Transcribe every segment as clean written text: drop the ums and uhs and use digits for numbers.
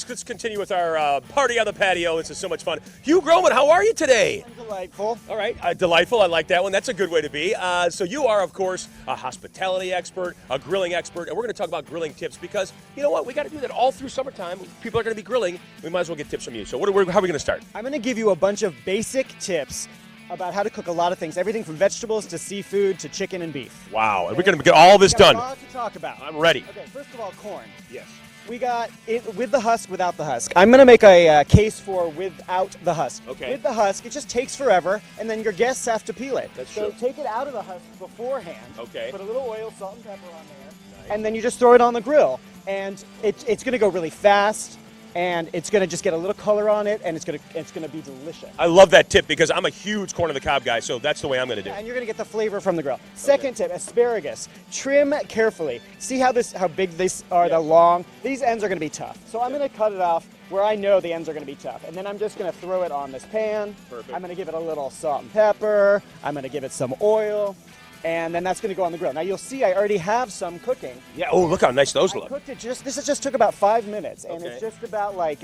let's continue with our party on the patio. This is so much fun. Hugh Groman, how are you today? I'm delightful. All right, delightful. I like that one. That's a good way to be. So you are, of course, a hospitality expert, a grilling expert, and we're going to talk about grilling tips because you know what? We got to do that all through summertime. People are going to be grilling. We might as well get tips from you. So how are we going to start? I'm going to give you a bunch of basic tips about how to cook a lot of things, everything from vegetables to seafood to chicken and beef. Wow, and we're going to get all this done. A lot to talk about. I'm ready. Okay, first of all, corn. Yes. We got it with the husk, without the husk. I'm going to make a case for without the husk. Okay. With the husk, it just takes forever, and then your guests have to peel it. That's so true. take it out of the husk beforehand. Okay. Put a little oil, salt, and pepper on there. Nice. And then you just throw it on the grill. And it's going to go really fast, and it's going to just get a little color on it, and it's going to be delicious. I love that tip because I'm a huge corn on the cob guy, so that's the way I'm going to do it. And you're going to get the flavor from the grill. Second tip, asparagus. Trim carefully. See how big these are, the long? These ends are going to be tough. So I'm going to cut it off where I know the ends are going to be tough. And then I'm just going to throw it on this pan. Perfect. I'm going to give it a little salt and pepper. I'm going to give it some oil. And then that's going to go on the grill. Now you'll see I already have some cooking. Yeah, oh, look how nice those I look. cooked it just took about 5 minutes. And Okay. it's just about like,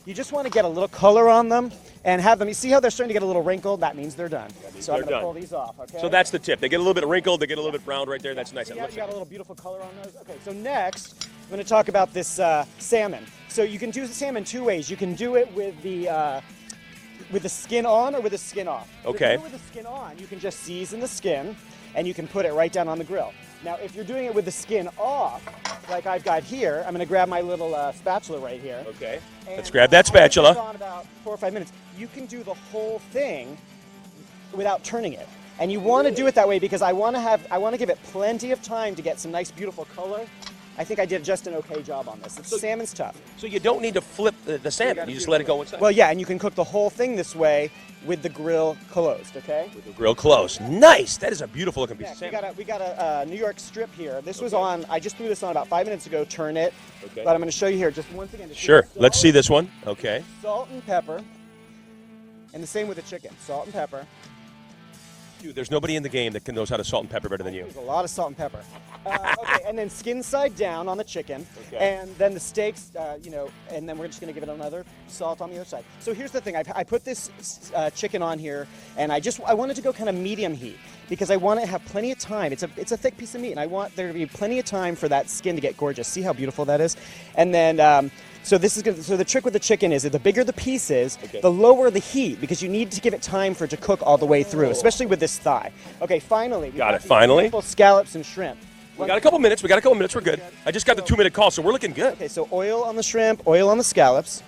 you just want to get a little color on them and have them, you see how they're starting to get a little wrinkled? That means they're done. means So I'm they're going to done. pull these off, okay? So that's the tip. They get a little bit wrinkled, they get a little bit browned right there. That's nice. Yeah, That looks you got like- a little beautiful color on those. Okay, so next, I'm going to talk about this salmon. So you can do the salmon two ways. You can do it with the skin on or with the skin off. So Okay. if you do it with the skin on, you can just season the skin and you can put it right down on the grill. Now, if you're doing it with the skin off, like I've got here, I'm going to grab my little spatula right here. Okay. And, Let's grab that I'll put this spatula. on about 4 or 5 minutes. You can do the whole thing without turning it. And you want to do it that way because I want to give it plenty of time to get some nice, beautiful color. I think I did just an okay job on this. The salmon's tough. So you don't need to flip the salmon. You just let it go inside. Well, yeah, and you can cook the whole thing this way with the grill closed, okay? With the grill closed. Nice. That is a beautiful looking piece of We salmon. got a New York strip here. This was on, I just threw this on about 5 minutes ago, turn it. Okay. But I'm going to show you here just once again. Sure. Let's see this one. Okay. Salt and pepper. And the same with the chicken. Salt and pepper. Dude, there's nobody in the game that knows how to salt and pepper better than you. There's a lot of salt and pepper. Okay, and then skin side down on the chicken. Okay. And then the steaks, and then we're just going to give it another salt on the other side. So here's the thing. I put this chicken on here, and I wanted to go kind of medium heat because I want to have plenty of time. It's a thick piece of meat, and I want there to be plenty of time for that skin to get gorgeous. See how beautiful that is? And then, so the trick with the chicken is that the bigger the piece is, Okay. the lower the heat because you need to give it time for it to cook all the way through, especially with this thigh. Okay, finally. we Got it, these finally. beautiful scallops and shrimp. We got a couple minutes. We're good. I just got the 2-minute call, so we're looking good. Okay, so oil on the shrimp, oil on the scallops,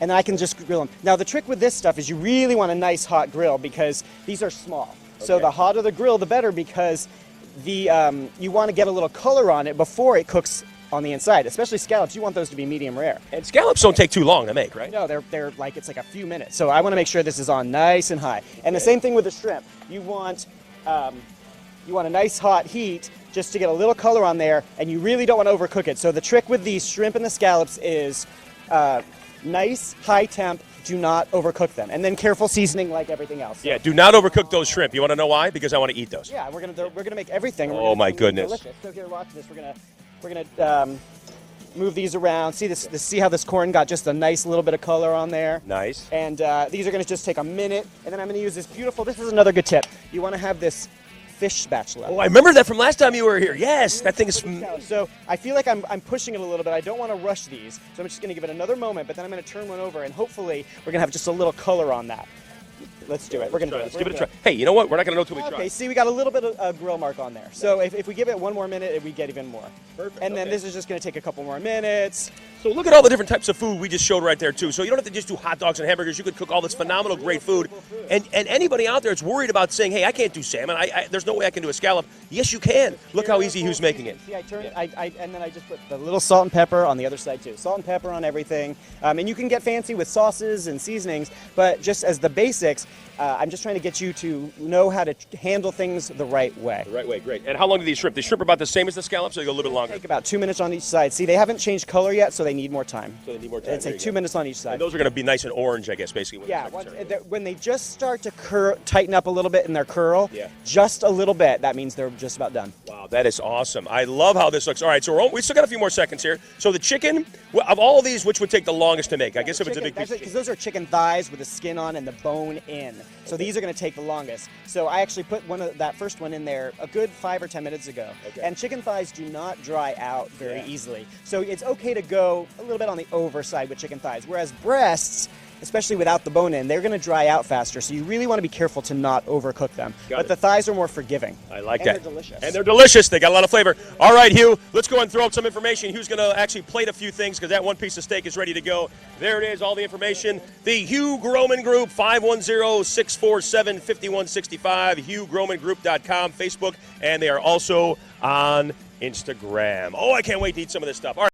and then I can just grill them. Now the trick with this stuff is you really want a nice hot grill because these are small. So Okay. the hotter the grill, the better because you want to get a little color on it before it cooks on the inside. Especially scallops, you want those to be medium rare. And scallops don't take too long to make, right? No, they're like, it's like a few minutes. So I want to make sure this is on nice and high. And the same thing with the shrimp. You want a nice hot heat just to get a little color on there, and you really don't want to overcook it. So the trick with the shrimp and the scallops is nice, high temp, do not overcook them. And then careful seasoning like everything else. Yeah, do not overcook those shrimp. You want to know why? Because I want to eat those. Yeah, we're gonna make everything. We're Oh, gonna my make it goodness. delicious. So here, watch this. We're gonna move these around. See how this corn got just a nice little bit of color on there. Nice. And these are gonna just take a minute. And then I'm gonna use this beautiful. This is another good tip. You want to have this fish spatula. Oh, I remember that from last time you were here. Yes, that thing is... So I feel like I'm pushing it a little bit. I don't want to rush these. So I'm just going to give it another moment, but then I'm going to turn one over, and hopefully we're going to have just a little color on that. Let's do it. We're going to do it. Let's give it a try. Hey, you know what? We're not going to know till we try. Okay, see, we got a little bit of grill mark on there. So if we give it one more minute, we get even more. Perfect, And then okay. this is just going to take a couple more minutes. So look at all the different types of food we just showed right there, too. So you don't have to just do hot dogs and hamburgers. You could cook all this phenomenal, great food. And anybody out there that's worried about saying, hey, I can't do salmon. There's no way I can do a scallop. Yes, you can. Look how easy Hugh's making it. See, I turn it, and then I just put the little salt and pepper on the other side, too. Salt and pepper on everything. And you can get fancy with sauces and seasonings, but just as the basics, I'm just trying to get you to know how to handle things the right way. The right way, great. And how long do these shrimp? The shrimp are about the same as the scallops, or they go a little bit longer? Take about 2 minutes on each side. See, they haven't changed color yet, so they need more time. So they need more time. It'd There take you 2 go. minutes on each side. And those are going to be nice and orange, I guess, basically. Yeah, when they just start to tighten up a little bit in their curl, Yeah. just a little bit, that means they're just about done. Wow. Wow, that is awesome. I love how this looks. All right, so we still got a few more seconds here. So the chicken, of all of these, which would take the longest to make? I guess if it's a big piece. Because those are chicken thighs with the skin on and the bone in. So these are going to take the longest. So I actually put that first one in there a good 5 or 10 minutes ago. Okay. And chicken thighs do not dry out very easily. So it's okay to go a little bit on the overside with chicken thighs. Whereas breasts, especially without the bone in, they're going to dry out faster. So you really want to be careful to not overcook them. But the thighs are more forgiving. I like that. And they're delicious. And they're delicious. They got a lot of flavor. All right, Hugh, let's go and throw out some information. Hugh's going to actually plate a few things because that one piece of steak is ready to go. There it is, all the information. The Hugh Groman Group, 510-647-5165, HughGromanGroup.com, Facebook, and they are also on Instagram. Oh, I can't wait to eat some of this stuff. All right.